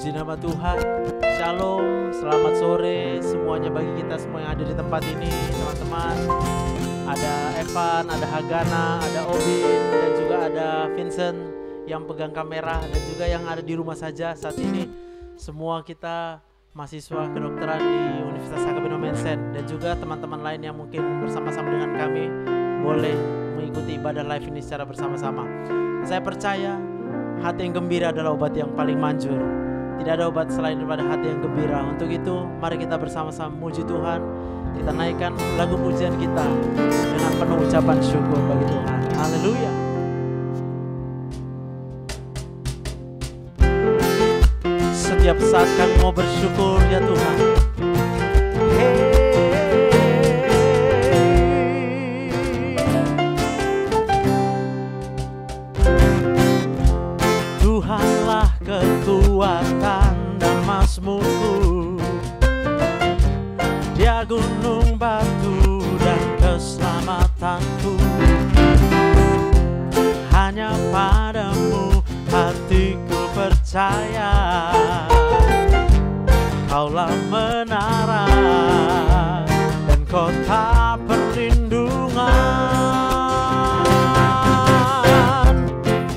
Puji nama Tuhan. Shalom, selamat sore semuanya bagi kita semua yang ada di tempat ini, teman-teman. Ada Evan, ada Hagana, ada Obin, dan juga ada Vincent yang pegang kamera, dan juga yang ada di rumah saja saat ini. Semua kita mahasiswa kedokteran di Universitas HKBP Mensen, dan juga teman-teman lain yang mungkin bersama-sama dengan kami boleh mengikuti ibadah live ini secara bersama-sama. Saya percaya hati yang gembira adalah obat yang paling manjur. Tidak ada obat selain daripada hati yang gembira. Untuk itu, mari kita bersama-sama memuji Tuhan. Kita naikkan lagu pujian kita dengan penuh ucapan syukur bagi Tuhan. Haleluya. Setiap saat kami mau bersyukur ya Tuhan. Tuhanlah kekuatan dan mazmurku, Dia gunung batu dan keselamatanku. Hanya padamu hatiku percaya, Kaulah menara dan kota perlindungan.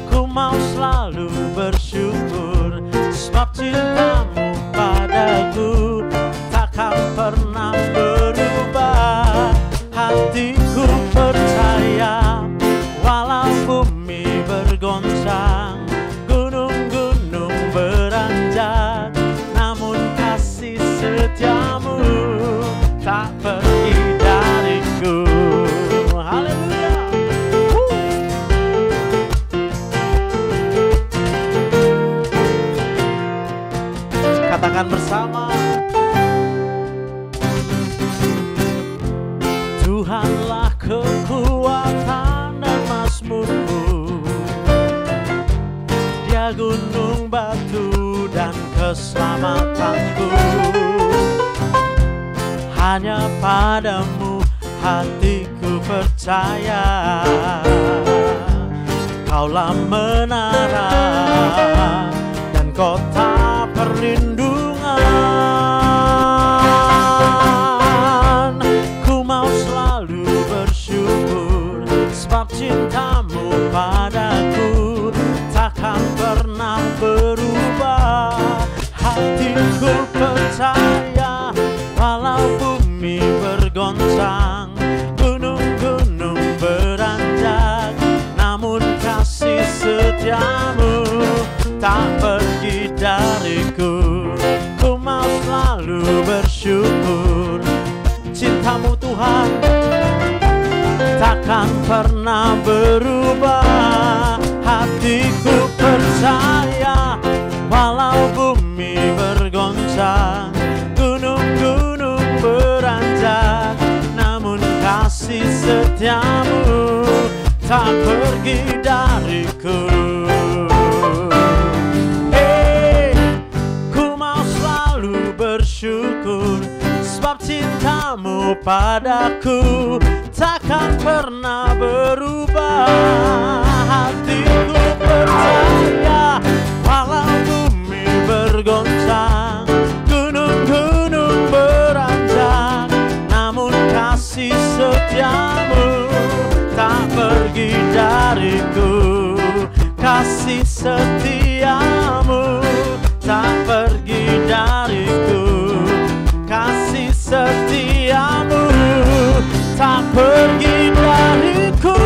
Ku mau selalu bersyukur sebab cintamu padaku takkan pernah berubah. Hatiku percaya walau bumi bergoncang, gunung-gunung beranjak, namun kasih setiamu tak pergi dariku. Haleluya. Katakan bersama. Tuhanlah kekuatan dan mazmurku, Dia gunung batu dan keselamatanku. Hanya padamu hatiku percaya, Kaulah menara dan kota perlindungan. Ku mau selalu bersyukur sebab cintamu padaku takkan pernah berubah. Hatiku percaya walau bumi bergoncang, gunung-gunung beranjak, namun kasih setiamu tak pergi dariku. Ku mau selalu bersyukur, cintamu Tuhan takkan pernah berubah. Hatiku percaya walau bumi bergoncang, gunung-gunung beranjak, namun kasih setiamu tak pergi dariku. Bersyukur sebab cintamu padaku takkan pernah berubah. Hatiku percaya walau bumi bergoncang, gunung-gunung beranjak, namun kasih setiamu tak pergi dariku. Kasih setiamu tak pergi dariku. Kasih setiamu tak pergi dariku.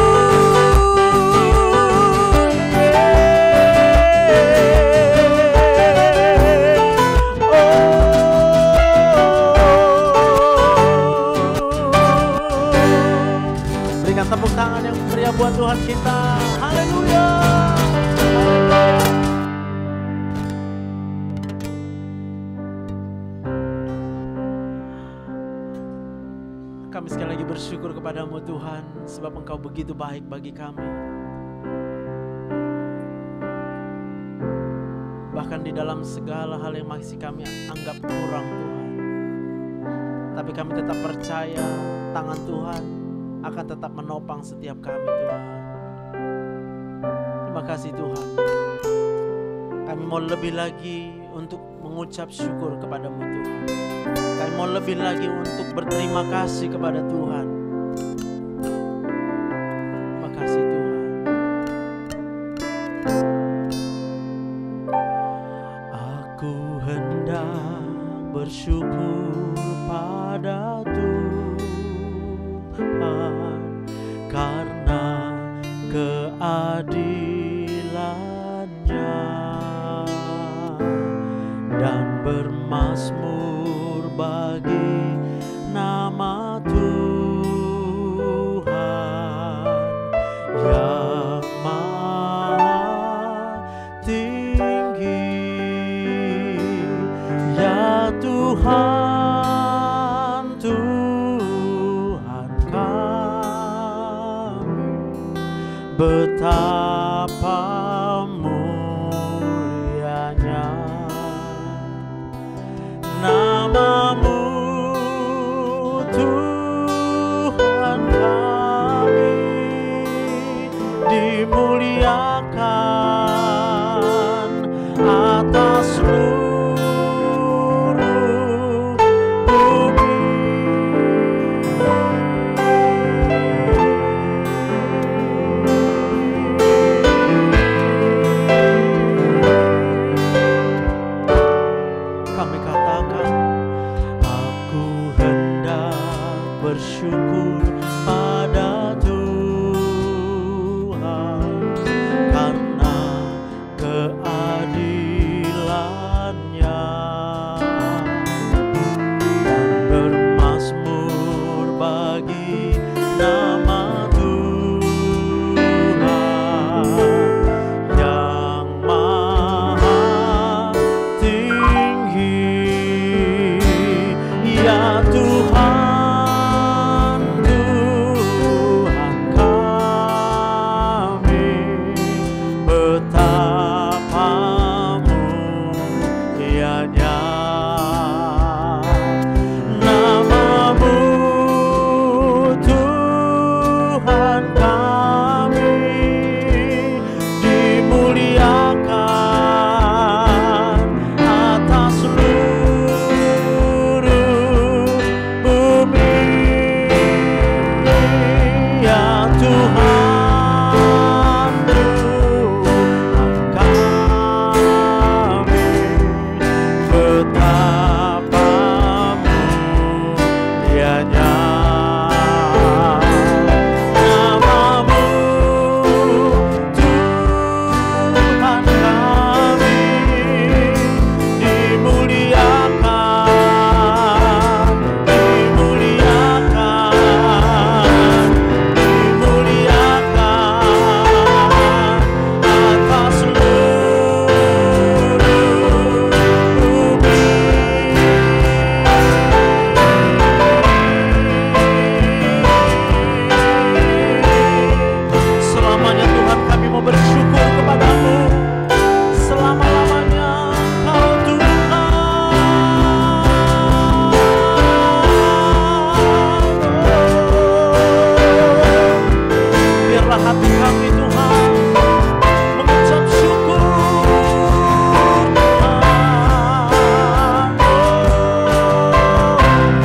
Berikan tepuk tangan yang meriah buat Tuhan kita. Haleluya. Kami sekali lagi bersyukur kepadamu Tuhan, sebab Engkau begitu baik bagi kami. Bahkan di dalam segala hal yang masih kami anggap kurang Tuhan, tapi kami tetap percaya tangan Tuhan akan tetap menopang setiap kami Tuhan. Terima kasih Tuhan. Kami mau lebih lagi untuk mengucap syukur kepadamu Tuhan. Kami mau lebih lagi untuk berterima kasih kepada Tuhan. Makasih Tuhan. Aku hendak bersyukur pada Tuhan karena keadilan-Nya dan bermazmur bagi nama Tuhan yang maha tinggi. Ya Tuhan, Tuhan kami, betapa mulianya nama-Mu Tuhan kami, dimuliakan atas seluruh bumi. Kami katakan, aku hendak bersyukur pada Tuhan karena keadilan-Nya dan bermazmur bagi nama Tuhan yang maha tinggi. Ya Tuhan, Tuhan kami, betapa mulianya nama-Mu Tuhan kami, dimuliakan atas seluruh bumi. Ya Tuhan, Tuhan kami, betapa mulianya nama-Mu Tuhan kami, dimuliakan, dimuliakan, dimuliakan atas seluruh bumi. Selamanya Tuhan kami mau bersyukur kepada-Mu. Selama-lamanya Engkau Tuhan. Biarlah hati kami Tuhan mengucap syukur Tuhan.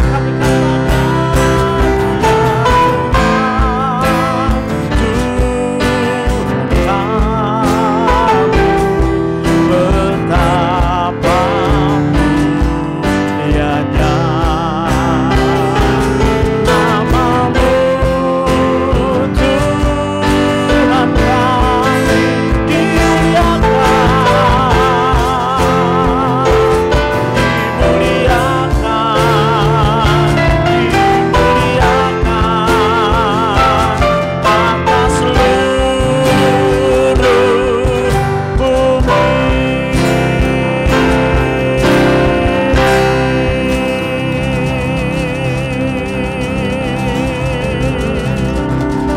Kami katakan, betapa mulianya nama-Mu Tuhan kami, dimuliakan, dimuliakan atas seluruh bumi.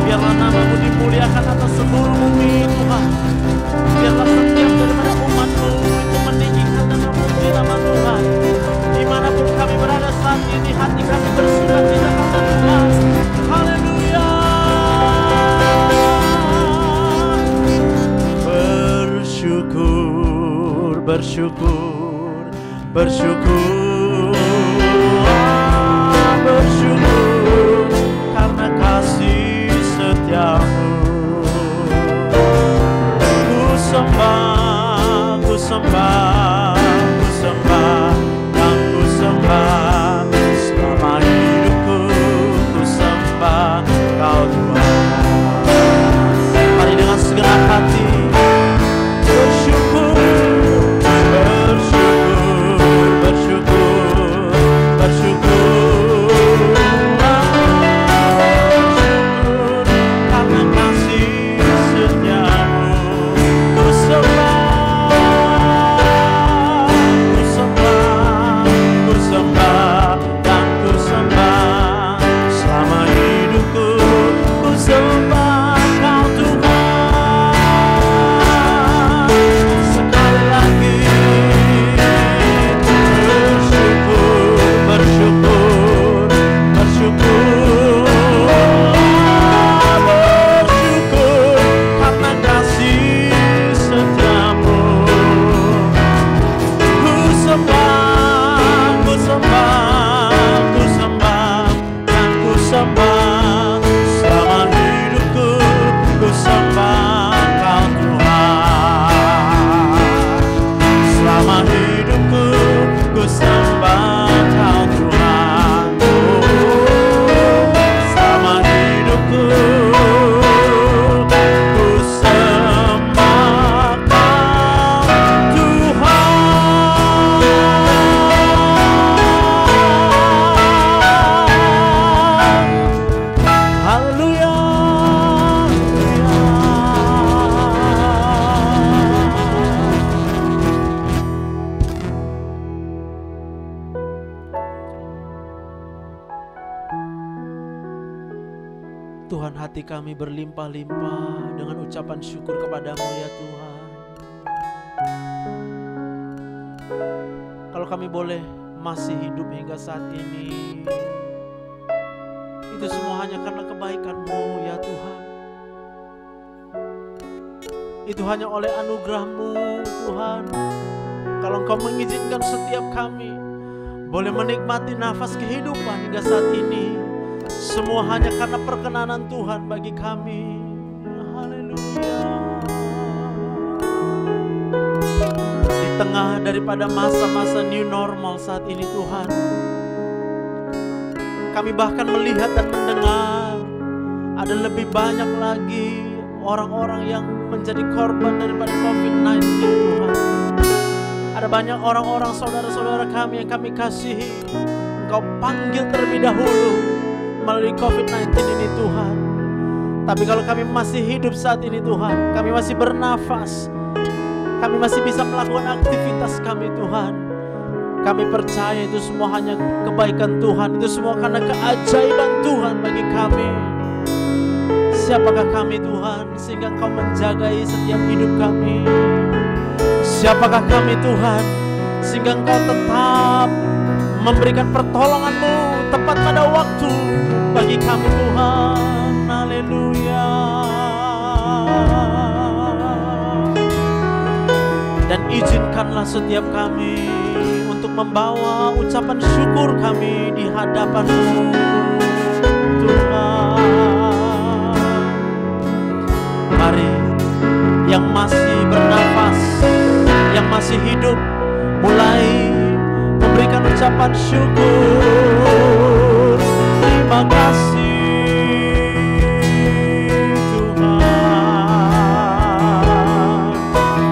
Biarlah nama-Mu dimuliakan atas seluruh bumi Tuhan. Biarlah setiap daripada umat-Mu itu meninggikan dan memuji nama Tuhan. Dimanapun kami berada saat ini, hati kami bersukacita kepada Tuhan. Haleluya. Bersyukur, bersyukur bersyukur, bersyukur karena kasih setiamu. Ku sembah, ku sembah, ku sembah, dan ku sembah selama hidupku. Ku sembah Kau Tuhan. Mari dengan segenap hati bersyukur, bersyukur, bersyukur, bersyukur, bersyukur karena kasih setiamu. Ku sembah, ku sembah, ku sembah, dan ku sembah selama hidupku. Ku sembah Kau Tuhan. Sekali lagi bersyukur, bersyukur, bersyukur, bersyukur karena kasih setiamu. Ku sembah, ku sembah, ku sembah, dan ku sembah selama hidupku. Ku sembah Kau Tuhan. Selama hidupku ku sembah Kau Tuhan. Selama hidupku ku sembah Kau Tuhan. Haleluya. Tuhan, hati kami berlimpah-limpah dengan ucapan syukur kepadamu ya Tuhan. Kalau kami boleh masih hidup hingga saat ini, itu semua hanya karena kebaikan-Mu ya Tuhan. Itu hanya oleh anugerah-Mu Tuhan. Kalau Engkau mengizinkan setiap kami boleh menikmati nafas kehidupan hingga saat ini, semua hanya karena perkenanan Tuhan bagi kami. Haleluya. Di tengah daripada masa-masa new normal saat ini Tuhan, kami bahkan melihat dan mendengar ada lebih banyak lagi orang-orang yang menjadi korban daripada COVID-19 Tuhan. Ada banyak orang-orang saudara-saudara kami yang kami kasihi, Engkau panggil terlebih dahulu melalui COVID-19 ini Tuhan. Tapi kalau kami masih hidup saat ini Tuhan, kami masih bernafas, kami masih bisa melakukan aktivitas kami Tuhan, kami percaya itu semua hanya kebaikan Tuhan. Itu semua karena keajaiban Tuhan bagi kami. Siapakah kami Tuhan sehingga Engkau menjagai setiap hidup kami? Siapakah kami Tuhan sehingga Engkau tetap memberikan pertolongan-Mu tepat pada waktu bagi kami Tuhan. Haleluya. Dan izinkanlah setiap kami untuk membawa ucapan syukur kami di hadapan-Mu Tuhan. Mari yang masih bernafas, yang masih hidup, mulai memberikan ucapan syukur. Terima kasih Tuhan.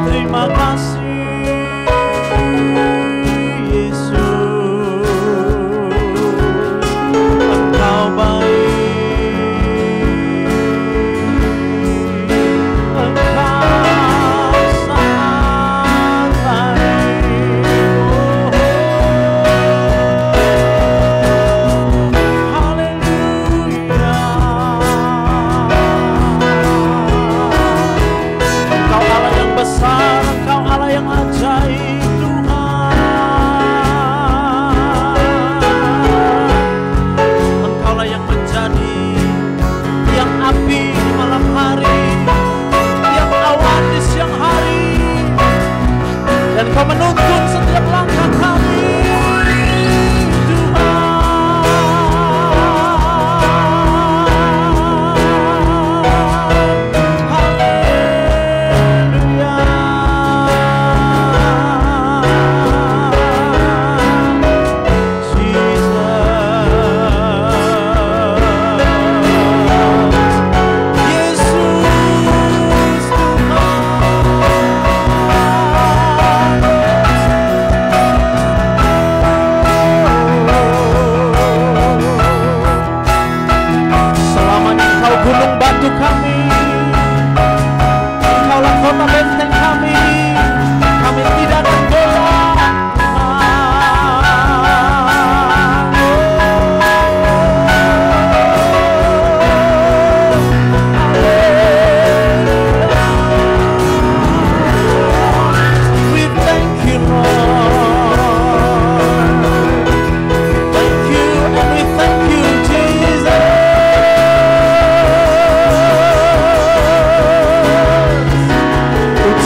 Terima kasih Yesus. Engkau baik. Engkau sangat baik. Haleluya.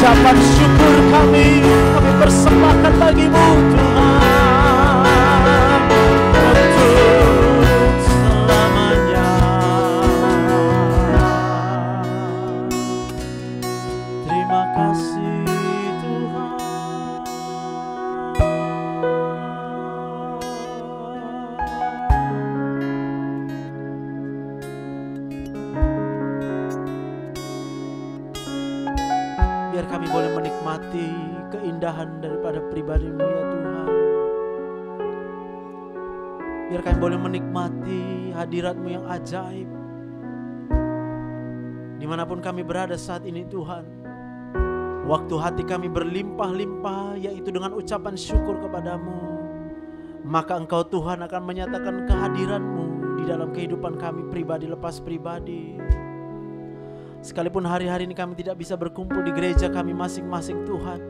ucapan syukur kami persembahkan bagimu Tuhan, untuk selamanya. Terima kasih Tuhan. Biar kami boleh menikmati keindahan daripada pribadi-Mu ya Tuhan. Biar kami boleh menikmati hadirat-Mu yang ajaib dimanapun kami berada saat ini Tuhan. Waktu hati kami berlimpah-limpah, yaitu dengan ucapan syukur kepadamu, maka Engkau Tuhan akan menyatakan kehadiran-Mu di dalam kehidupan kami pribadi lepas pribadi. Sekalipun hari-hari ini kami tidak bisa berkumpul di gereja kami masing-masing Tuhan,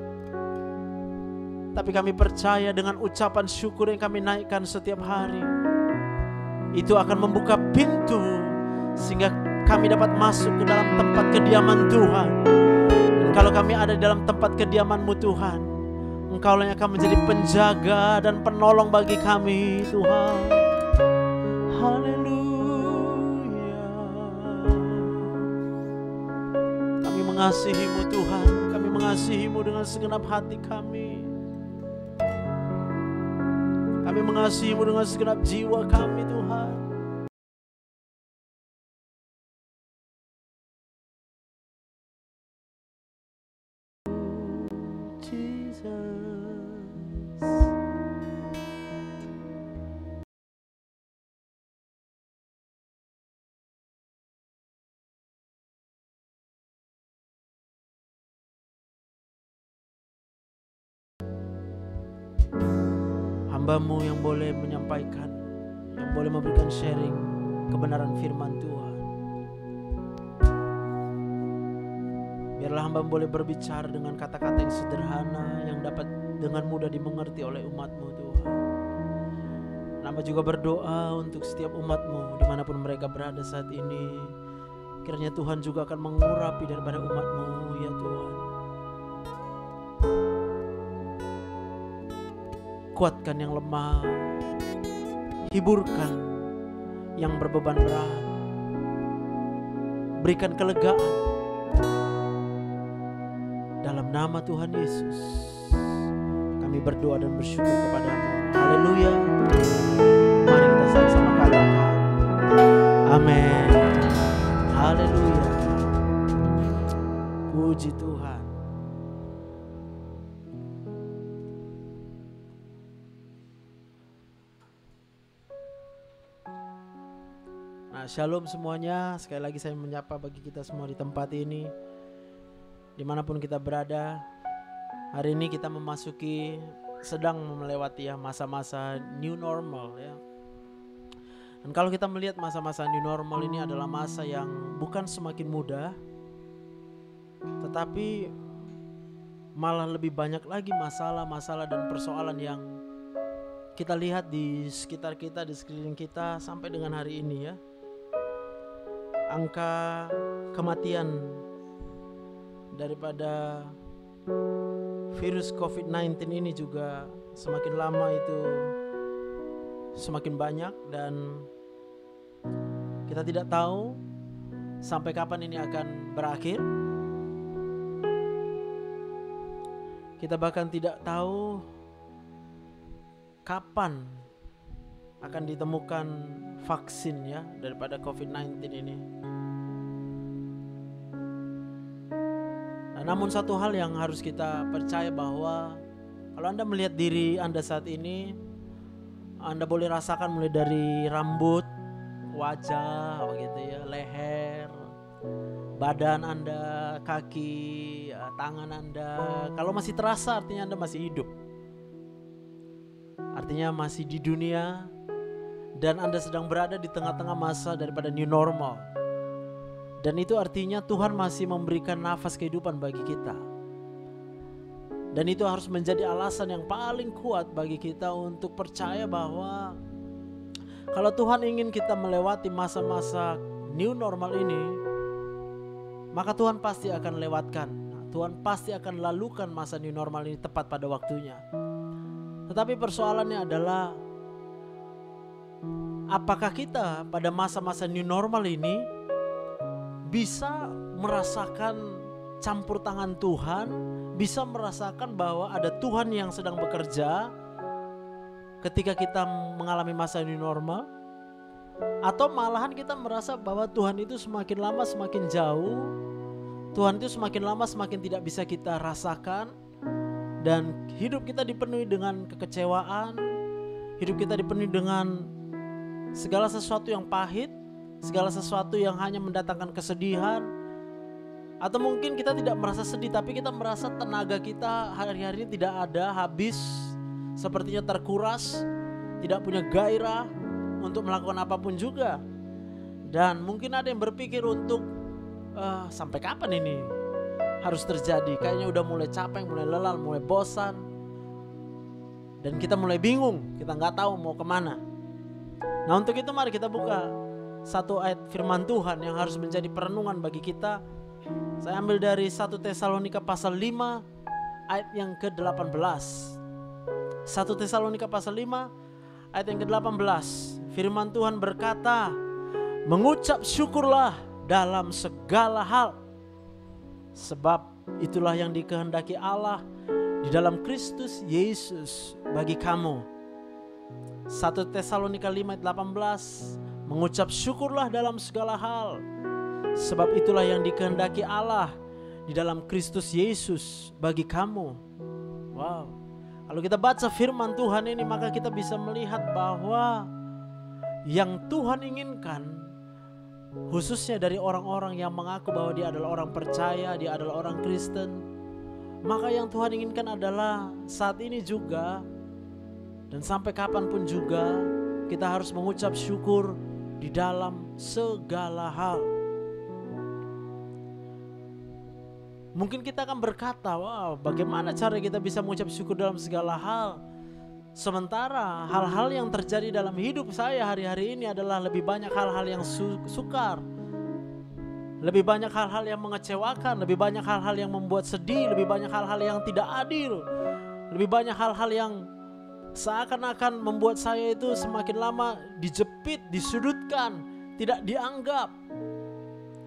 tapi kami percaya dengan ucapan syukur yang kami naikkan setiap hari, itu akan membuka pintu sehingga kami dapat masuk ke dalam tempat kediaman Tuhan. Dan kalau kami ada di dalam tempat kediaman-Mu Tuhan, Engkau yang akan menjadi penjaga dan penolong bagi kami Tuhan. Haleluya. Kami mengasihi-Mu Tuhan, kami mengasihi-Mu dengan segenap hati kami. Kami mengasihi-Mu dengan segenap jiwa kami Tuhan. Hamba-Mu yang boleh menyampaikan, yang boleh memberikan sharing kebenaran firman Tuhan. Biarlah hamba boleh berbicara dengan kata-kata yang sederhana, yang dapat dengan mudah dimengerti oleh umat-Mu Tuhan. Hamba juga berdoa untuk setiap umat-Mu dimanapun mereka berada saat ini. Kiranya Tuhan juga akan mengurapi daripada umat-Mu ya Tuhan. Kuatkan yang lemah, hiburkan yang berbeban berat, berikan kelegaan dalam nama Tuhan Yesus. Kami berdoa dan bersyukur kepada-Mu. Haleluya. Mari kita sama-sama katakan amin. Haleluya. Puji Tuhan. Nah, shalom semuanya. Sekali lagi saya menyapa bagi kita semua di tempat ini, dimanapun kita berada. Hari ini kita sedang melewati ya masa-masa new normal ya. Dan kalau kita melihat masa-masa new normal ini adalah masa yang bukan semakin mudah, tetapi malah lebih banyak lagi masalah-masalah dan persoalan yang kita lihat di sekitar kita, di sekeliling kita sampai dengan hari ini ya. Angka kematian daripada virus COVID-19 ini juga semakin lama itu semakin banyak, dan kita tidak tahu sampai kapan ini akan berakhir. Kita bahkan tidak tahu kapan akan ditemukan vaksin ya daripada COVID-19 ini. Nah, namun satu hal yang harus kita percaya bahwa kalau Anda melihat diri Anda saat ini, Anda boleh rasakan mulai dari rambut, wajah, begitu ya, leher, badan Anda, kaki, tangan Anda. Kalau masih terasa artinya Anda masih hidup. Artinya masih di dunia, dan Anda sedang berada di tengah-tengah masa daripada new normal. Dan itu artinya Tuhan masih memberikan nafas kehidupan bagi kita. Dan itu harus menjadi alasan yang paling kuat bagi kita untuk percaya bahwa kalau Tuhan ingin kita melewati masa-masa new normal ini, maka Tuhan pasti akan lewatkan. Tuhan pasti akan lalukan masa new normal ini tepat pada waktunya. Tetapi persoalannya adalah, apakah kita pada masa-masa new normal ini bisa merasakan campur tangan Tuhan, bisa merasakan bahwa ada Tuhan yang sedang bekerja ketika kita mengalami masa new normal? Atau malahan kita merasa bahwa Tuhan itu semakin lama semakin jauh, Tuhan itu semakin lama semakin tidak bisa kita rasakan, dan hidup kita dipenuhi dengan kekecewaan, hidup kita dipenuhi dengan segala sesuatu yang pahit, segala sesuatu yang hanya mendatangkan kesedihan. Atau mungkin kita tidak merasa sedih, tapi kita merasa tenaga kita hari-hari ini tidak ada, habis, sepertinya terkuras, tidak punya gairah untuk melakukan apapun juga. Dan mungkin ada yang berpikir untuk sampai kapan ini harus terjadi? Kayaknya udah mulai capek, mulai lelah, mulai bosan, dan kita mulai bingung, kita nggak tahu mau kemana. Nah, untuk itu mari kita buka satu ayat firman Tuhan yang harus menjadi perenungan bagi kita. Saya ambil dari 1 Tesalonika pasal 5 ayat yang ke-18. 1 Tesalonika pasal 5 ayat yang ke-18. Firman Tuhan berkata, mengucap syukurlah dalam segala hal, sebab itulah yang dikehendaki Allah di dalam Kristus Yesus bagi kamu. 1 Tesalonika 5 ayat 18, mengucap syukurlah dalam segala hal, sebab itulah yang dikehendaki Allah di dalam Kristus Yesus bagi kamu. Wow. Kalau kita baca firman Tuhan ini, maka kita bisa melihat bahwa yang Tuhan inginkan, khususnya dari orang-orang yang mengaku bahwa dia adalah orang percaya, dia adalah orang Kristen, maka yang Tuhan inginkan adalah saat ini juga dan sampai kapanpun juga kita harus mengucap syukur di dalam segala hal. Mungkin kita akan berkata, wow, bagaimana cara kita bisa mengucap syukur dalam segala hal? Sementara hal-hal yang terjadi dalam hidup saya hari-hari ini adalah lebih banyak hal-hal yang sukar, lebih banyak hal-hal yang mengecewakan, lebih banyak hal-hal yang membuat sedih, lebih banyak hal-hal yang tidak adil, lebih banyak hal-hal yang seakan-akan membuat saya itu semakin lama dijepit, disudutkan, tidak dianggap.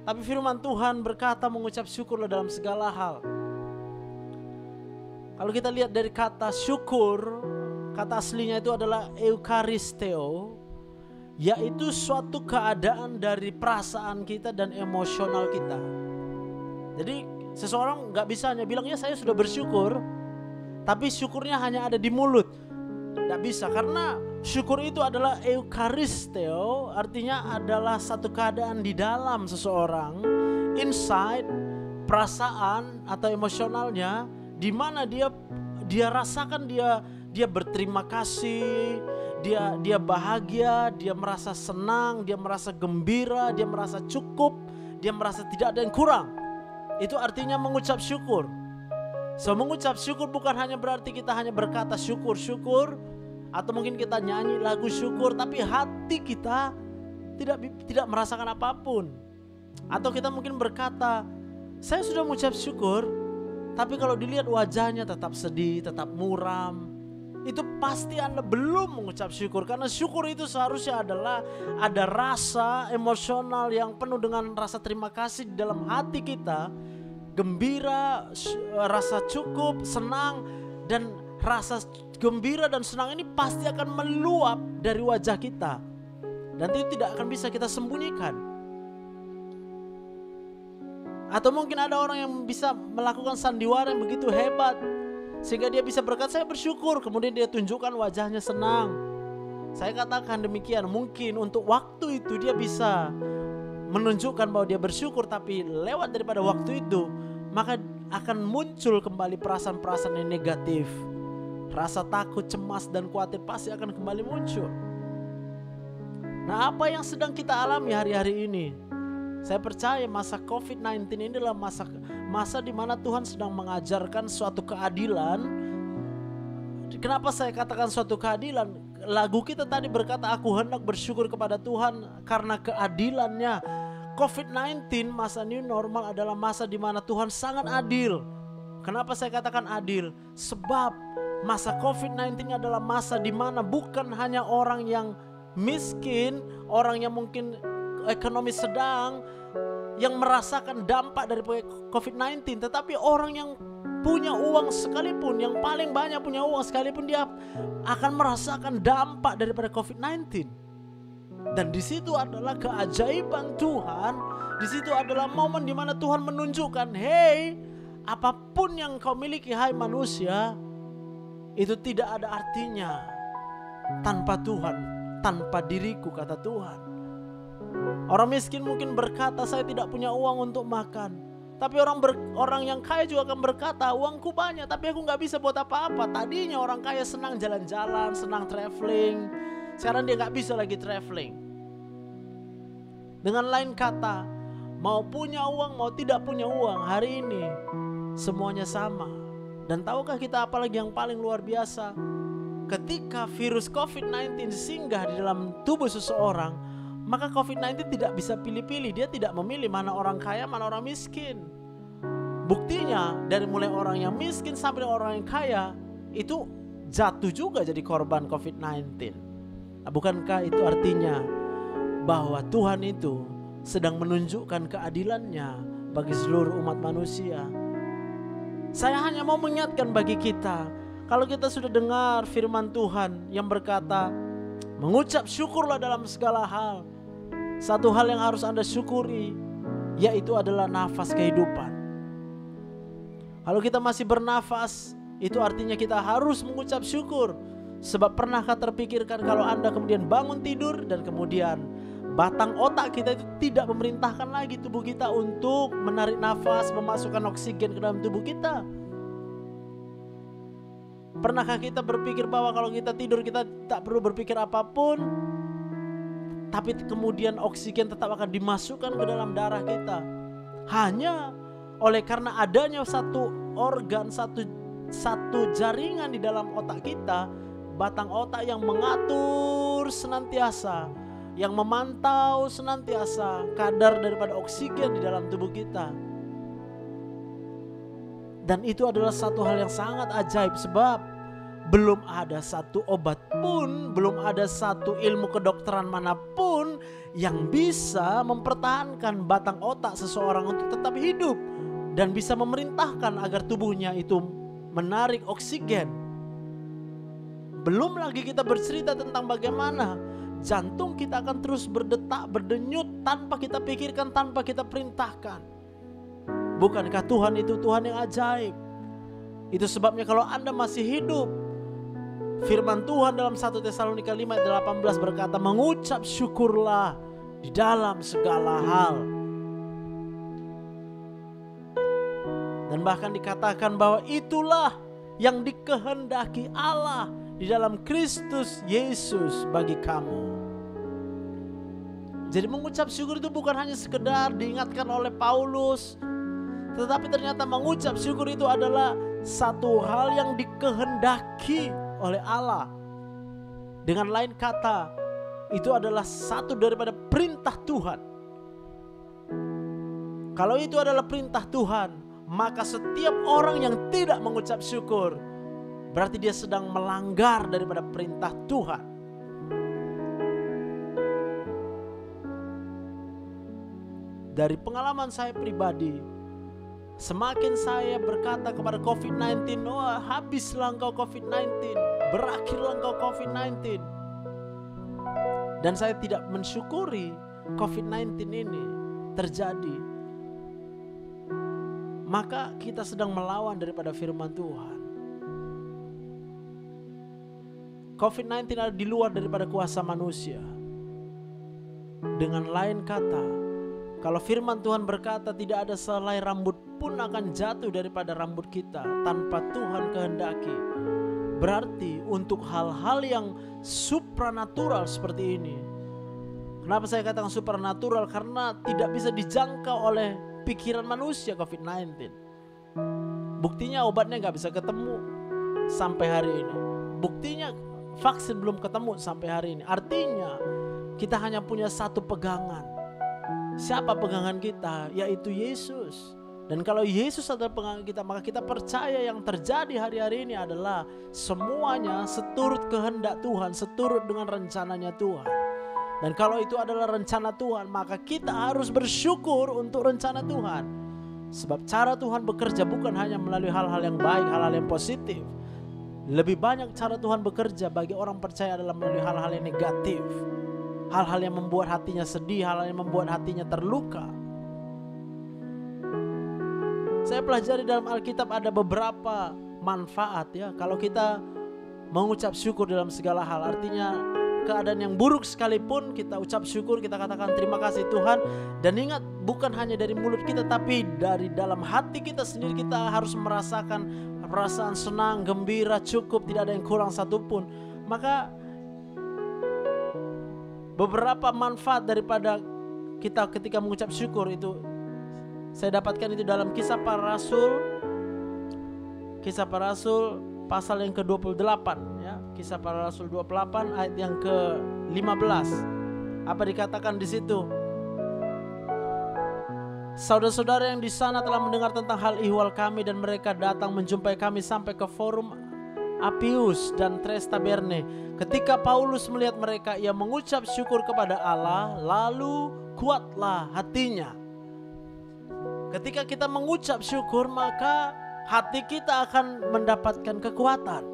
Tapi firman Tuhan berkata mengucap syukurlah dalam segala hal. Kalau kita lihat dari kata syukur, kata aslinya itu adalah eukaristeo, yaitu suatu keadaan dari perasaan kita dan emosional kita. Jadi seseorang gak bisa hanya bilang, ya saya sudah bersyukur, tapi syukurnya hanya ada di mulut. Gak bisa, karena syukur itu adalah eukaristeo, artinya adalah satu keadaan di dalam seseorang, inside, perasaan atau emosionalnya, di mana dia rasakan dia berterima kasih, dia bahagia, dia merasa senang, dia merasa gembira, dia merasa cukup, dia merasa tidak ada yang kurang. Itu artinya mengucap syukur. So, mengucap syukur bukan hanya berarti kita hanya berkata syukur, atau mungkin kita nyanyi lagu syukur, tapi hati kita tidak merasakan apapun. Atau kita mungkin berkata, saya sudah mengucap syukur, tapi kalau dilihat wajahnya tetap sedih, tetap muram, itu pasti Anda belum mengucap syukur. Karena syukur itu seharusnya adalah ada rasa emosional yang penuh dengan rasa terima kasih di dalam hati kita, gembira, rasa cukup, senang, dan rasa gembira dan senang ini pasti akan meluap dari wajah kita, dan itu tidak akan bisa kita sembunyikan. Atau mungkin ada orang yang bisa melakukan sandiwara yang begitu hebat sehingga dia bisa berkata saya bersyukur, kemudian dia tunjukkan wajahnya senang. Saya katakan demikian, mungkin untuk waktu itu dia bisa menunjukkan bahwa dia bersyukur, tapi lewat daripada waktu itu maka akan muncul kembali perasaan-perasaan yang negatif. Rasa takut, cemas, dan khawatir pasti akan kembali muncul. Nah, apa yang sedang kita alami hari-hari ini? Saya percaya masa COVID-19 ini adalah masa di mana Tuhan sedang mengajarkan suatu keadilan. Kenapa saya katakan suatu keadilan? Lagu kita tadi berkata, aku hendak bersyukur kepada Tuhan karena keadilannya. COVID-19, masa new normal adalah masa di mana Tuhan sangat adil. Kenapa saya katakan adil? Sebab masa COVID-19 adalah masa di mana bukan hanya orang yang miskin, orang yang mungkin ekonomi sedang, yang merasakan dampak dari COVID-19, tetapi orang yang punya uang sekalipun, yang paling banyak punya uang sekalipun, dia akan merasakan dampak daripada COVID-19. Dan di situ adalah keajaiban Tuhan. Di situ adalah momen di mana Tuhan menunjukkan, hey, apapun yang kau miliki hai manusia, itu tidak ada artinya tanpa Tuhan, tanpa diriku, kata Tuhan. Orang miskin mungkin berkata, saya tidak punya uang untuk makan. Tapi orang yang kaya juga akan berkata, uangku banyak tapi aku gak bisa buat apa-apa. Tadinya orang kaya senang jalan-jalan, senang traveling. Sekarang dia gak bisa lagi traveling. Dengan lain kata, mau punya uang, mau tidak punya uang, hari ini semuanya sama. Dan tahukah kita apalagi yang paling luar biasa? Ketika virus COVID-19 singgah di dalam tubuh seseorang, maka COVID-19 tidak bisa pilih-pilih. Dia tidak memilih mana orang kaya, mana orang miskin. Buktinya dari mulai orang yang miskin sampai orang yang kaya itu jatuh juga jadi korban COVID-19. Nah, bukankah itu artinya bahwa Tuhan itu sedang menunjukkan keadilannya bagi seluruh umat manusia? Saya hanya mau mengingatkan bagi kita, kalau kita sudah dengar firman Tuhan yang berkata, mengucap syukurlah dalam segala hal. Satu hal yang harus Anda syukuri, yaitu adalah nafas kehidupan. Kalau kita masih bernafas, itu artinya kita harus mengucap syukur. Sebab pernahkah terpikirkan kalau Anda kemudian bangun tidur dan kemudian batang otak kita itu tidak memerintahkan lagi tubuh kita untuk menarik nafas, memasukkan oksigen ke dalam tubuh kita? Pernahkah kita berpikir bahwa kalau kita tidur kita tak perlu berpikir apapun, tapi kemudian oksigen tetap akan dimasukkan ke dalam darah kita? Hanya oleh karena adanya satu organ, satu jaringan di dalam otak kita, batang otak yang mengatur senantiasa, yang memantau senantiasa kadar daripada oksigen di dalam tubuh kita. Dan itu adalah satu hal yang sangat ajaib, sebab belum ada satu obat pun, belum ada satu ilmu kedokteran manapun yang bisa mempertahankan batang otak seseorang untuk tetap hidup dan bisa memerintahkan agar tubuhnya itu menarik oksigen. Belum lagi kita bercerita tentang bagaimana jantung kita akan terus berdetak, berdenyut tanpa kita pikirkan, tanpa kita perintahkan. Bukankah Tuhan itu Tuhan yang ajaib? Itu sebabnya kalau Anda masih hidup, firman Tuhan dalam 1 Tesalonika 5 ayat 18 berkata, mengucap syukurlah di dalam segala hal. Dan bahkan dikatakan bahwa itulah yang dikehendaki Allah di dalam Kristus Yesus bagi kamu. Jadi mengucap syukur itu bukan hanya sekedar diingatkan oleh Paulus, tetapi ternyata mengucap syukur itu adalah satu hal yang dikehendaki oleh Allah. Dengan lain kata, itu adalah satu daripada perintah Tuhan. Kalau itu adalah perintah Tuhan, maka setiap orang yang tidak mengucap syukur berarti dia sedang melanggar daripada perintah Tuhan. Dari pengalaman saya pribadi, semakin saya berkata kepada COVID-19, wah habislah engkau COVID-19, berakhirlah engkau COVID-19. Dan saya tidak mensyukuri COVID-19 ini terjadi. Maka kita sedang melawan daripada firman Tuhan. COVID-19 ada di luar daripada kuasa manusia. Dengan lain kata, kalau firman Tuhan berkata tidak ada selai rambut pun akan jatuh daripada rambut kita tanpa Tuhan kehendaki, berarti untuk hal-hal yang supranatural seperti ini. Kenapa saya katakan supranatural? Karena tidak bisa dijangkau oleh pikiran manusia COVID-19. Buktinya obatnya gak bisa ketemu sampai hari ini. Buktinya vaksin belum ketemu sampai hari ini. Artinya kita hanya punya satu pegangan. Siapa pegangan kita? Yaitu Yesus. Dan kalau Yesus adalah pengangkat kita, maka kita percaya yang terjadi hari-hari ini adalah semuanya seturut kehendak Tuhan, seturut dengan rencananya Tuhan. Dan kalau itu adalah rencana Tuhan, maka kita harus bersyukur untuk rencana Tuhan. Sebab cara Tuhan bekerja bukan hanya melalui hal-hal yang baik, hal-hal yang positif. Lebih banyak cara Tuhan bekerja bagi orang percaya adalah melalui hal-hal yang negatif. Hal-hal yang membuat hatinya sedih, hal-hal yang membuat hatinya terluka. Saya pelajari dalam Alkitab ada beberapa manfaat ya. Kalau kita mengucap syukur dalam segala hal, artinya keadaan yang buruk sekalipun kita ucap syukur, kita katakan terima kasih Tuhan. Dan ingat, bukan hanya dari mulut kita, tapi dari dalam hati kita sendiri kita harus merasakan perasaan senang, gembira, cukup, tidak ada yang kurang satupun. Maka beberapa manfaat daripada kita ketika mengucap syukur itu saya dapatkan itu dalam Kisah Para Rasul pasal yang ke-28 ya. Kisah Para Rasul 28 ayat yang ke-15. Apa dikatakan di situ? Saudara-saudara yang di sana telah mendengar tentang hal ihwal kami dan mereka datang menjumpai kami sampai ke forum Apius dan Tres Taberne. Ketika Paulus melihat mereka, ia mengucap syukur kepada Allah, lalu kuatlah hatinya. Ketika kita mengucap syukur, maka hati kita akan mendapatkan kekuatan.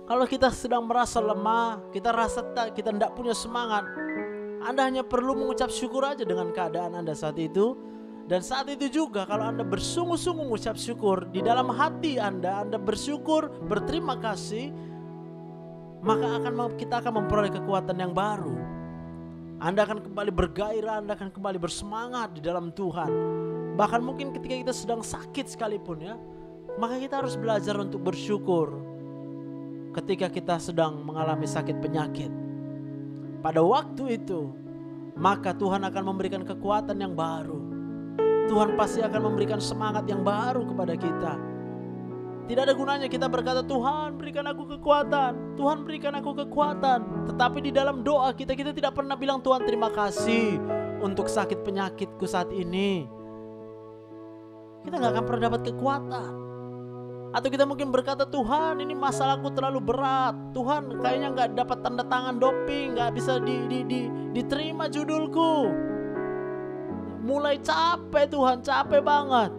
Kalau kita sedang merasa lemah, kita rasa kita tidak punya semangat, Anda hanya perlu mengucap syukur aja dengan keadaan Anda saat itu. Dan saat itu juga kalau Anda bersungguh-sungguh mengucap syukur, di dalam hati Anda bersyukur, berterima kasih, maka kita akan memperoleh kekuatan yang baru. Anda akan kembali bergairah, Anda akan kembali bersemangat di dalam Tuhan. Bahkan mungkin ketika kita sedang sakit sekalipun ya, maka kita harus belajar untuk bersyukur ketika kita sedang mengalami sakit penyakit. Pada waktu itu, maka Tuhan akan memberikan kekuatan yang baru. Tuhan pasti akan memberikan semangat yang baru kepada kita. Tidak ada gunanya kita berkata, Tuhan berikan aku kekuatan, Tuhan berikan aku kekuatan. Tetapi di dalam doa kita tidak pernah bilang, Tuhan terima kasih untuk sakit penyakitku saat ini. Kita gak akan pernah dapat kekuatan. Atau kita mungkin berkata, Tuhan ini masalahku terlalu berat, Tuhan kayaknya gak dapat tanda tangan doping, gak bisa diterima judulku. Mulai capek Tuhan, capek banget.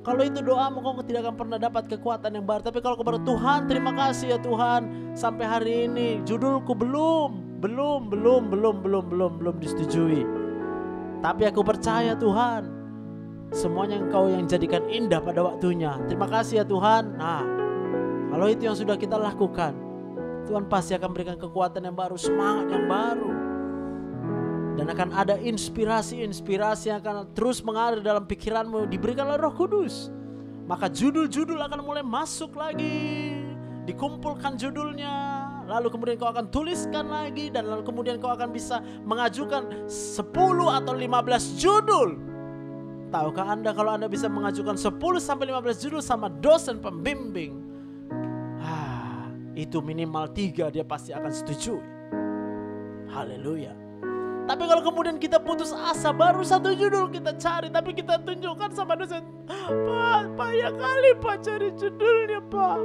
Kalau itu doamu, kau tidak akan pernah dapat kekuatan yang baru. Tapi kalau kepada Tuhan, terima kasih ya Tuhan, sampai hari ini judulku belum disetujui. Tapi aku percaya Tuhan, semuanya Engkau yang jadikan indah pada waktunya. Terima kasih ya Tuhan. Nah, kalau itu yang sudah kita lakukan, Tuhan pasti akan berikan kekuatan yang baru, semangat yang baru. Dan akan ada inspirasi-inspirasi yang akan terus mengalir dalam pikiranmu, diberikan oleh Roh Kudus. Maka judul-judul akan mulai masuk lagi, dikumpulkan judulnya, lalu kemudian kau akan tuliskan lagi, dan lalu kemudian kau akan bisa mengajukan 10 atau 15 judul. Tahukah Anda kalau Anda bisa mengajukan 10-15 judul sama dosen pembimbing, itu minimal 3 dia pasti akan setuju. Haleluya. Tapi kalau kemudian kita putus asa, baru 1 judul kita cari, tapi kita tunjukkan sama dosen, Pak, payah kali Pak cari judulnya Pak.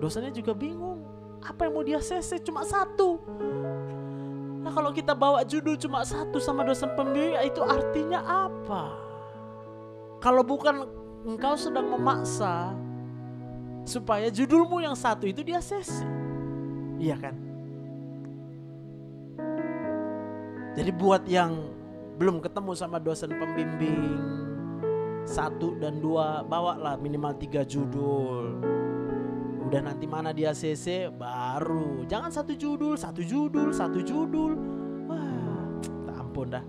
Dosennya juga bingung, apa yang mau dia CC cuma 1. Nah kalau kita bawa judul cuma 1 sama dosen pembimbing, itu artinya apa? Kalau bukan engkau sedang memaksa supaya judulmu yang 1 itu dia CC. Iya kan? Jadi buat yang belum ketemu sama dosen pembimbing 1 dan 2, bawalah minimal 3 judul. Udah nanti mana dia CC baru. Jangan 1 judul. Wah, ampun dah.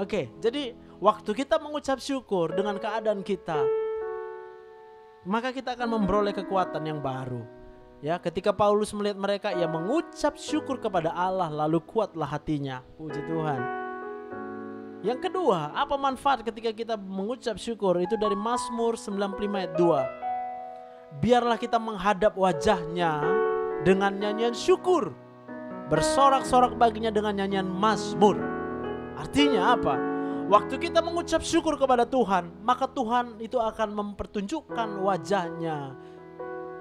Oke, jadi waktu kita mengucap syukur dengan keadaan kita, maka kita akan memperoleh kekuatan yang baru. Ya, ketika Paulus melihat mereka, ia mengucap syukur kepada Allah, lalu kuatlah hatinya. Puji Tuhan. Yang kedua, apa manfaat ketika kita mengucap syukur? Itu dari Mazmur 95 ayat 2. Biarlah kita menghadap wajahnya dengan nyanyian syukur, bersorak-sorak baginya dengan nyanyian mazmur. Artinya apa? Waktu kita mengucap syukur kepada Tuhan, maka Tuhan itu akan mempertunjukkan wajahnya.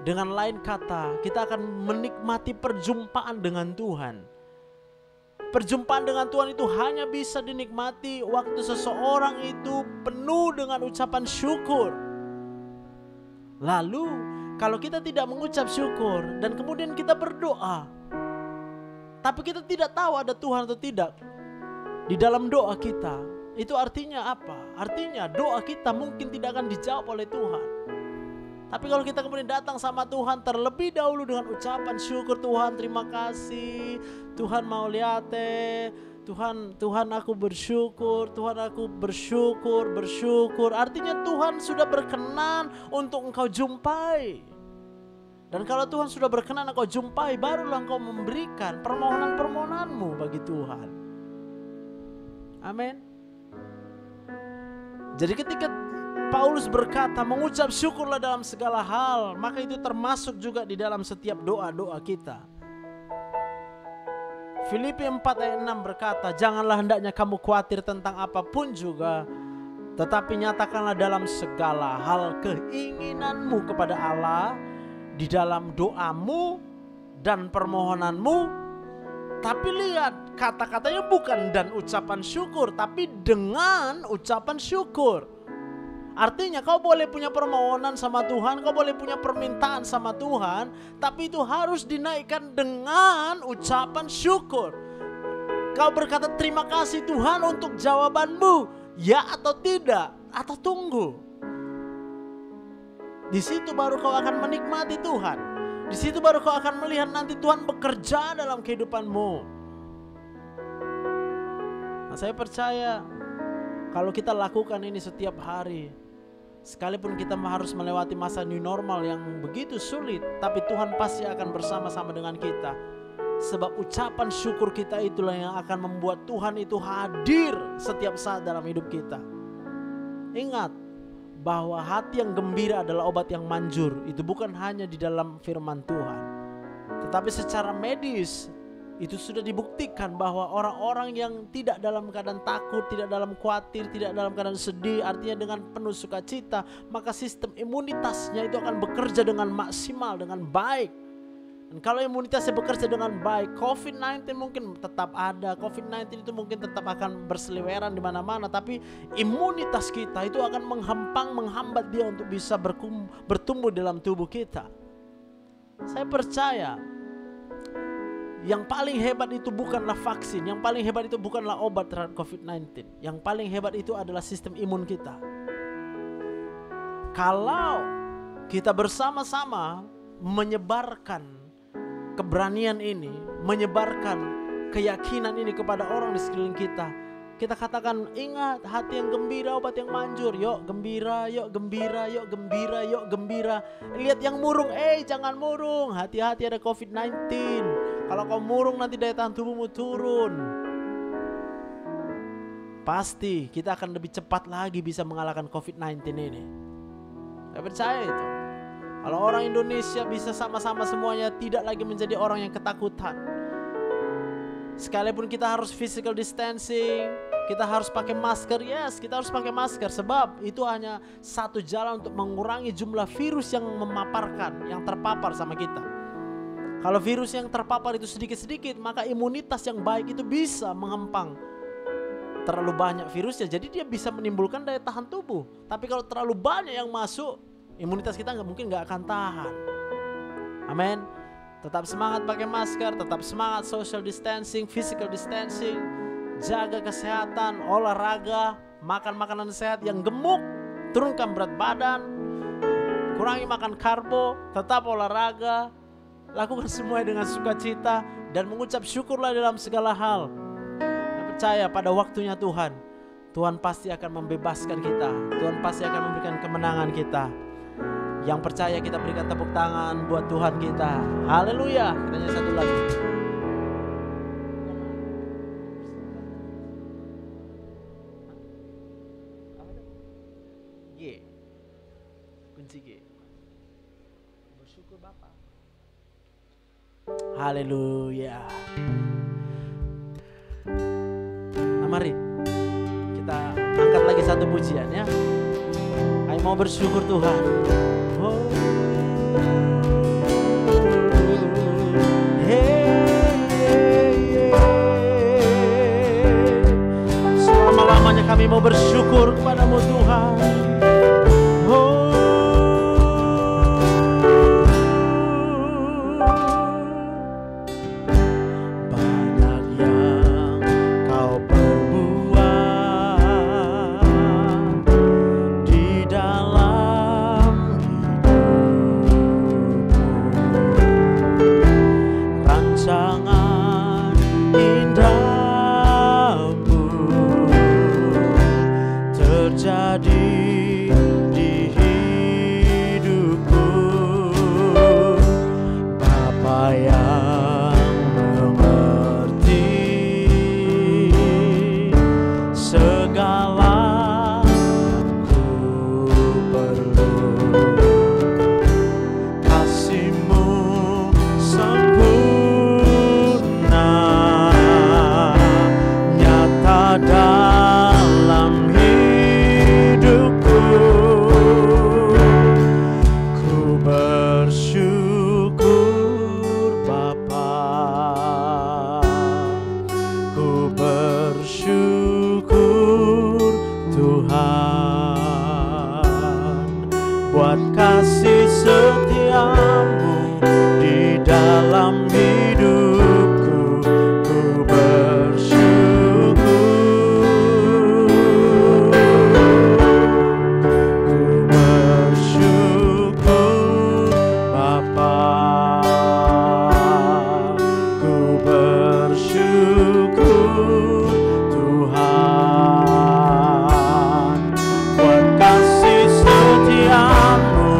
Dengan lain kata, kita akan menikmati perjumpaan dengan Tuhan. Perjumpaan dengan Tuhan itu hanya bisa dinikmati waktu seseorang itu penuh dengan ucapan syukur. Lalu, kalau kita tidak mengucap syukur dan kemudian kita berdoa, tapi kita tidak tahu ada Tuhan atau tidak di dalam doa kita, itu artinya apa? Artinya doa kita mungkin tidak akan dijawab oleh Tuhan. Tapi kalau kita kemudian datang sama Tuhan terlebih dahulu dengan ucapan syukur, Tuhan terima kasih, Tuhan mau lihat Tuhan aku bersyukur, Tuhan aku bersyukur. Artinya Tuhan sudah berkenan untuk engkau jumpai. Dan kalau Tuhan sudah berkenan engkau jumpai, barulah engkau memberikan permohonan-permohonanmu bagi Tuhan. Amin. Jadi ketika Paulus berkata mengucap syukurlah dalam segala hal, maka itu termasuk juga di dalam setiap doa-doa kita. Filipi 4 ayat 6 berkata, janganlah hendaknya kamu khawatir tentang apapun juga, tetapi nyatakanlah dalam segala hal keinginanmu kepada Allah di dalam doamu dan permohonanmu. Tapi lihat, kata-katanya bukan dan ucapan syukur, tapi dengan ucapan syukur. Artinya kau boleh punya permohonan sama Tuhan, kau boleh punya permintaan sama Tuhan, tapi itu harus dinaikkan dengan ucapan syukur. Kau berkata terima kasih Tuhan untuk jawabanmu, ya atau tidak, atau tunggu. Di situ baru kau akan menikmati Tuhan. Di situ baru kau akan melihat nanti Tuhan bekerja dalam kehidupanmu. Nah, saya percaya kalau kita lakukan ini setiap hari, sekalipun kita harus melewati masa new normal yang begitu sulit, tapi Tuhan pasti akan bersama-sama dengan kita. Sebab ucapan syukur kita itulah yang akan membuat Tuhan itu hadir setiap saat dalam hidup kita. Ingat bahwa hati yang gembira adalah obat yang manjur. Itu bukan hanya di dalam firman Tuhan, tetapi secara medis itu sudah dibuktikan bahwa orang-orang yang tidak dalam keadaan takut, tidak dalam khawatir, tidak dalam keadaan sedih, artinya dengan penuh sukacita, maka sistem imunitasnya itu akan bekerja dengan maksimal, dengan baik. Dan kalau imunitasnya bekerja dengan baik, COVID-19 mungkin tetap ada, COVID-19 itu mungkin tetap akan berseliweran di mana-mana, tapi imunitas kita itu akan menghambat dia untuk bisa bertumbuh dalam tubuh kita. Saya percaya yang paling hebat itu bukanlah vaksin, yang paling hebat itu bukanlah obat terhadap COVID-19. Yang paling hebat itu adalah sistem imun kita. Kalau kita bersama-sama menyebarkan keberanian ini, menyebarkan keyakinan ini kepada orang di sekeliling kita, kita katakan, ingat, hati yang gembira obat yang manjur. Yuk gembira, yuk gembira, yuk gembira, yuk gembira. Lihat yang murung, jangan murung, hati-hati ada COVID-19. Kalau kau murung nanti daya tahan tubuhmu turun. Pasti kita akan lebih cepat lagi bisa mengalahkan COVID-19 ini. Saya percaya itu. Kalau orang Indonesia bisa sama-sama semuanya, tidak lagi menjadi orang yang ketakutan. Sekalipun kita harus physical distancing, kita harus pakai masker, yes, kita harus pakai masker. Sebab itu hanya satu jalan untuk mengurangi jumlah virus yang memaparkan, yang terpapar sama kita. Kalau virus yang terpapar itu sedikit-sedikit, maka imunitas yang baik itu bisa mengempang terlalu banyak virusnya. Jadi dia bisa menimbulkan daya tahan tubuh. Tapi kalau terlalu banyak yang masuk, imunitas kita mungkin gak akan tahan. Amin. Tetap semangat pakai masker, tetap semangat social distancing, physical distancing. Jaga kesehatan, olahraga, makan makanan sehat yang gemuk, turunkan berat badan, kurangi makan karbo, tetap olahraga. Lakukan semuanya dengan sukacita dan mengucap syukurlah dalam segala hal. Saya percaya pada waktunya Tuhan, Tuhan pasti akan membebaskan kita. Tuhan pasti akan memberikan kemenangan kita. Yang percaya kita berikan tepuk tangan buat Tuhan kita. Haleluya. Kita nyanyi satu lagi. G. Kunci G. Bersyukur Bapa. Haleluya. Nah, mari satu pujian ya. Kami mau bersyukur Tuhan. Oh. Selama-lamanya kami mau bersyukur kepadamu Tuhan. Tuhan, buat kasih setiamu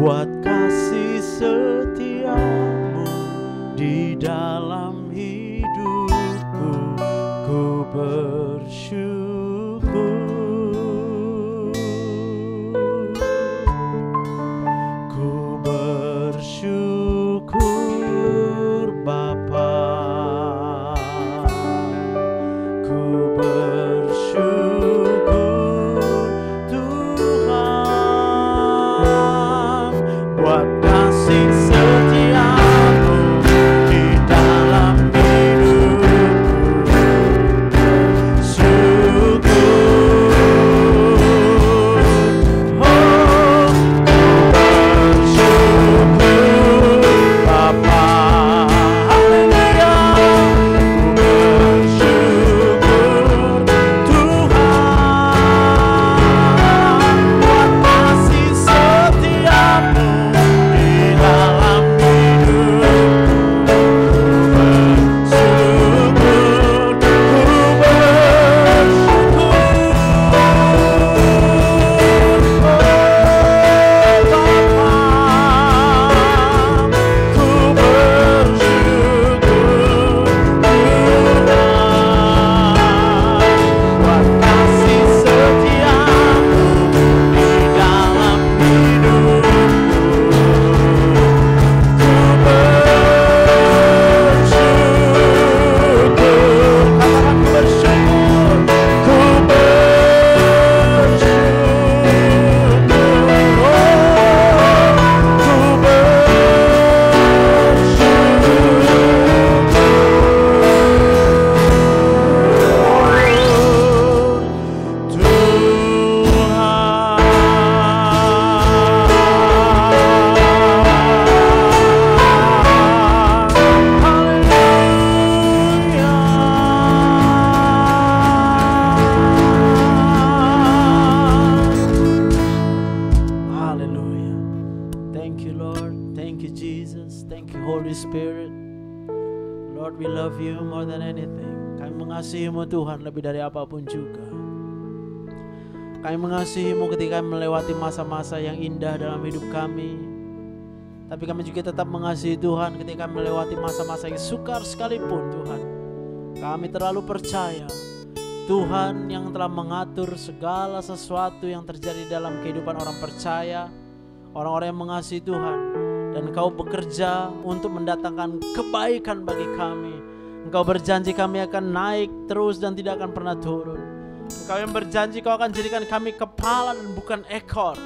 buat kasih setiamu di dalam hidupku. Ku bersyukur, ku bersyukur Bapa, ku bersyukur Tuhan buat kasih setiamu di dalam hidupku. Lord, we love you more than anything. Kami mengasihi-Mu Tuhan lebih dari apapun juga. Kami mengasihi-Mu ketika kami melewati masa-masa yang indah dalam hidup kami. Tapi kami juga tetap mengasihi Tuhan ketika kami melewati masa-masa yang sukar sekalipun Tuhan. Kami terlalu percaya Tuhan yang telah mengatur segala sesuatu yang terjadi dalam kehidupan orang percaya, orang-orang yang mengasihi Tuhan. Dan Engkau bekerja untuk mendatangkan kebaikan bagi kami. Engkau berjanji kami akan naik terus dan tidak akan pernah turun. Engkau yang berjanji Kau akan jadikan kami kepala dan bukan ekor.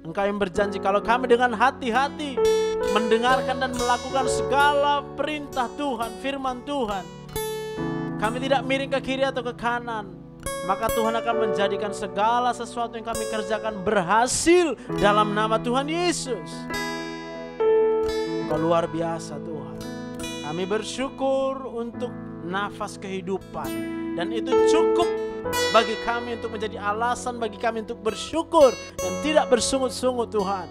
Engkau yang berjanji kalau kami dengan hati-hati mendengarkan dan melakukan segala perintah Tuhan, firman Tuhan, kami tidak miring ke kiri atau ke kanan, maka Tuhan akan menjadikan segala sesuatu yang kami kerjakan berhasil dalam nama Tuhan Yesus. Engkau luar biasa Tuhan. Kami bersyukur untuk nafas kehidupan, dan itu cukup bagi kami untuk menjadi alasan bagi kami untuk bersyukur dan tidak bersungut-sungut Tuhan.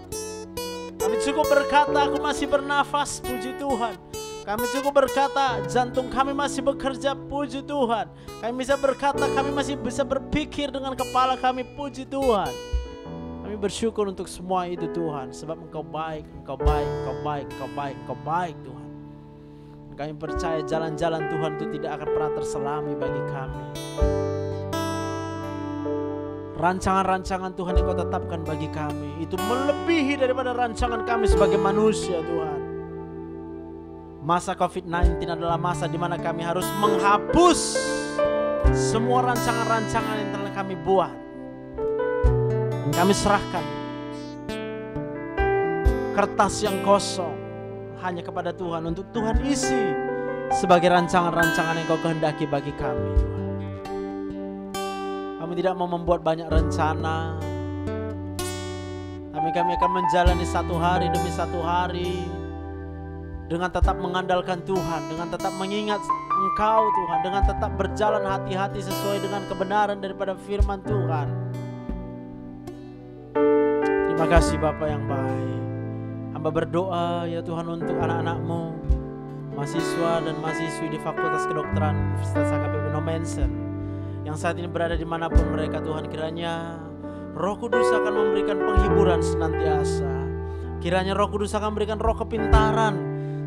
Kami cukup berkata aku masih bernafas, puji Tuhan. Kami cukup berkata jantung kami masih bekerja, puji Tuhan. Kami bisa berkata kami masih bisa berpikir dengan kepala kami, puji Tuhan. Kami bersyukur untuk semua itu Tuhan, sebab Engkau baik, Engkau baik, Engkau baik, Engkau baik, Engkau baik Tuhan. Dan kami percaya jalan-jalan Tuhan itu tidak akan pernah terselami bagi kami. Rancangan-rancangan Tuhan yang Kau tetapkan bagi kami itu melebihi daripada rancangan kami sebagai manusia Tuhan. Masa COVID-19 adalah masa di mana kami harus menghapus semua rancangan-rancangan yang telah kami buat. Kami serahkan kertas yang kosong hanya kepada Tuhan untuk Tuhan isi sebagai rancangan-rancangan yang Kau kehendaki bagi kami Tuhan. Kami tidak mau membuat banyak rencana, tapi kami akan menjalani satu hari demi satu hari dengan tetap mengandalkan Tuhan, dengan tetap mengingat Engkau Tuhan, dengan tetap berjalan hati-hati sesuai dengan kebenaran daripada firman Tuhan. Terima kasih Bapa yang baik. Hamba berdoa ya Tuhan untuk anak-anak-Mu, mahasiswa dan mahasiswi di Fakultas Kedokteran Universitas HKBP Nomensen, yang saat ini berada dimanapun mereka Tuhan, kiranya Roh Kudus akan memberikan penghiburan senantiasa. Kiranya Roh Kudus akan memberikan roh kepintaran,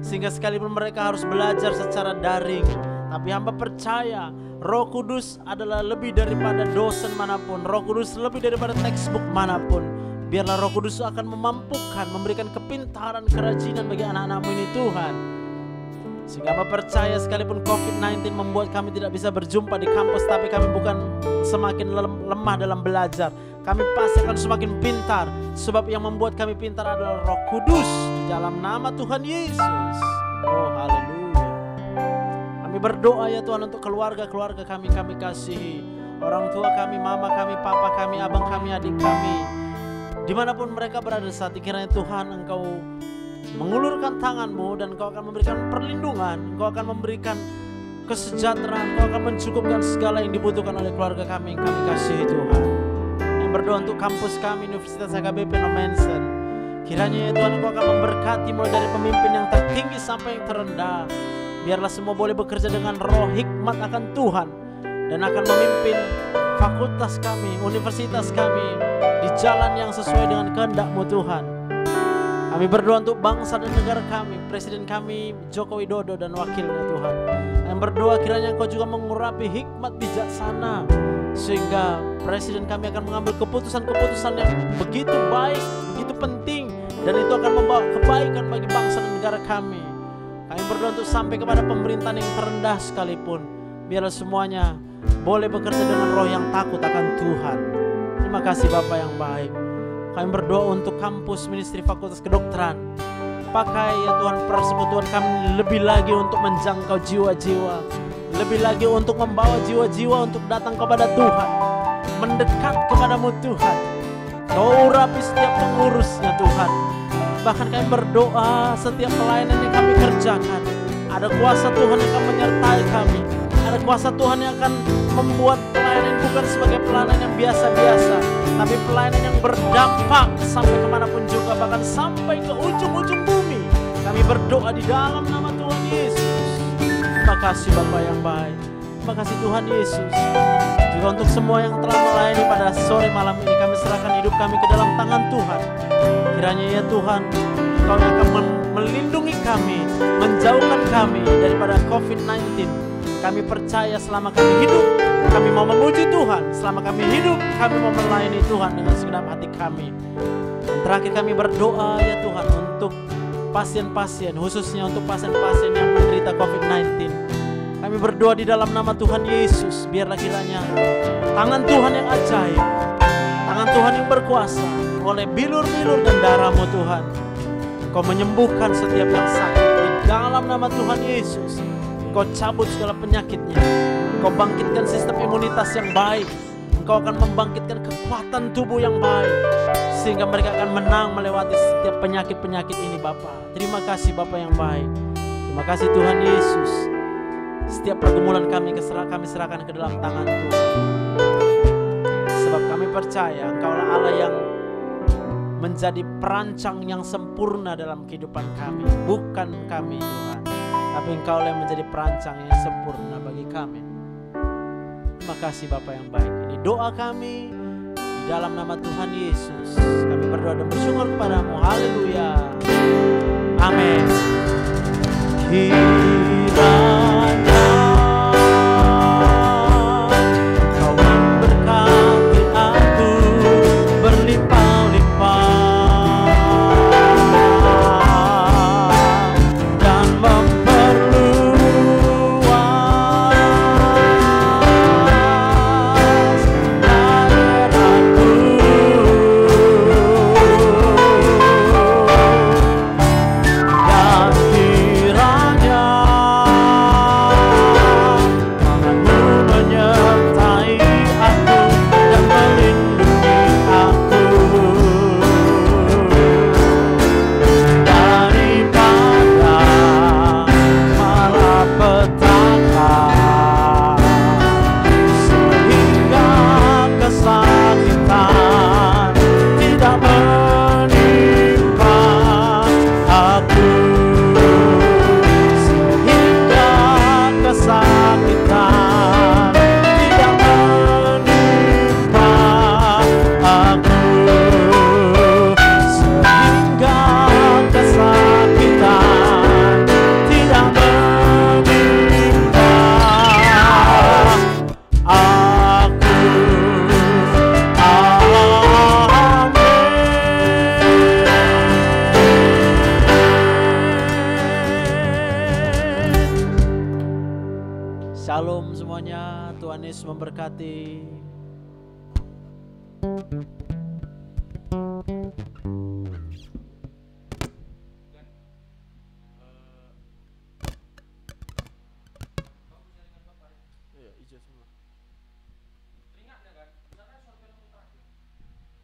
sehingga sekalipun mereka harus belajar secara daring, tapi hamba percaya Roh Kudus adalah lebih daripada dosen manapun. Roh Kudus lebih daripada textbook manapun. Biarlah Roh Kudus akan memampukan, memberikan kepintaran, kerajinan bagi anak-anak-Mu ini Tuhan. Sehingga hamba percaya sekalipun COVID-19 membuat kami tidak bisa berjumpa di kampus, tapi kami bukan semakin lemah dalam belajar. Kami pasti akan semakin pintar, sebab yang membuat kami pintar adalah Roh Kudus. Di dalam nama Tuhan Yesus. Oh haleluya. Kami berdoa ya Tuhan untuk keluarga-keluarga kami kasihi. Orang tua kami, mama kami, papa kami, abang kami, adik kami, dimanapun mereka berada saat ini, kiranya Tuhan Engkau mengulurkan tangan-Mu dan Engkau akan memberikan perlindungan, Engkau akan memberikan kesejahteraan, Engkau akan mencukupkan segala yang dibutuhkan oleh keluarga kami yang kami kasihi Tuhan. Yang berdoa untuk kampus kami Universitas HKBP No Mansion, kiranya ya Tuhan Engkau akan memberkati mulai dari pemimpin yang tertinggi sampai yang terendah. Biarlah semua boleh bekerja dengan roh hikmat akan Tuhan dan akan memimpin fakultas kami, universitas kami di jalan yang sesuai dengan kehendak-Mu Tuhan. Kami berdoa untuk bangsa dan negara kami, Presiden kami Joko Widodo dan wakilnya Tuhan. Yang berdoa kiranya Engkau juga mengurapi hikmat bijaksana, sehingga Presiden kami akan mengambil keputusan-keputusan yang begitu baik, begitu penting, dan itu akan membawa kebaikan bagi bangsa dan negara kami. Kami berdoa untuk sampai kepada pemerintahan yang terendah sekalipun, biarlah semuanya boleh bekerja dengan roh yang takut akan Tuhan. Terima kasih Bapa yang baik. Kami berdoa untuk kampus ministry fakultas kedokteran. Pakai ya Tuhan persekutuan kami lebih lagi untuk menjangkau jiwa-jiwa, lebih lagi untuk membawa jiwa-jiwa untuk datang kepada Tuhan, mendekat kepadamu Tuhan. Kau urapi setiap pengurusnya Tuhan. Bahkan kami berdoa setiap pelayanan yang kami kerjakan, ada kuasa Tuhan yang akan menyertai kami. Ada kuasa Tuhan yang akan membuat pelayanan bukan sebagai pelayanan yang biasa-biasa, tapi pelayanan yang berdampak sampai kemanapun juga, bahkan sampai ke ujung-ujung bumi. Kami berdoa di dalam nama Tuhan Yesus. Terima kasih Bapa yang baik. Terima kasih Tuhan Yesus. Juga untuk semua yang telah melayani pada sore malam ini, kami serahkan hidup kami ke dalam tangan Tuhan. Kiranya ya Tuhan, Engkau yang akan melindungi kami, menjauhkan kami daripada COVID-19. Kami percaya selama kami hidup, kami mau memuji Tuhan. Selama kami hidup, kami mau melayani Tuhan dengan segenap hati kami. Dan terakhir kami berdoa ya Tuhan untuk pasien-pasien, khususnya untuk pasien-pasien yang menderita COVID-19. Kami berdoa di dalam nama Tuhan Yesus, biarlah kiranya tangan Tuhan yang ajaib, tangan Tuhan yang berkuasa, oleh bilur-bilur dan darah-Mu Tuhan, Engkau menyembuhkan setiap yang sakit di dalam nama Tuhan Yesus. Engkau cabut segala penyakitnya, Engkau bangkitkan sistem imunitas yang baik, Engkau akan membangkitkan kekuatan tubuh yang baik, sehingga mereka akan menang melewati setiap penyakit-penyakit ini Bapa. Terima kasih Bapa yang baik. Terima kasih Tuhan Yesus. Setiap pergumulan kami serahkan ke dalam tangan Tuhan. Sebab kami percaya Engkaulah Allah yang menjadi perancang yang sempurna dalam kehidupan kami. Bukan kami Tuhan, tapi Engkau yang menjadi perancang yang sempurna bagi kami. Terima kasih Bapa yang baik. Ini doa kami di dalam nama Tuhan Yesus. Kami berdoa dan bersyukur kepadamu. Haleluya. Amin. Kiranya Kau memberkati aku berlimpah-limpah dan memperluas daerahku. Dan kiranya memberkati. Iya, hijau semua.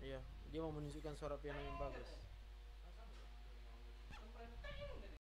Iya, dia mau menunjukkan suara piano yang bagus.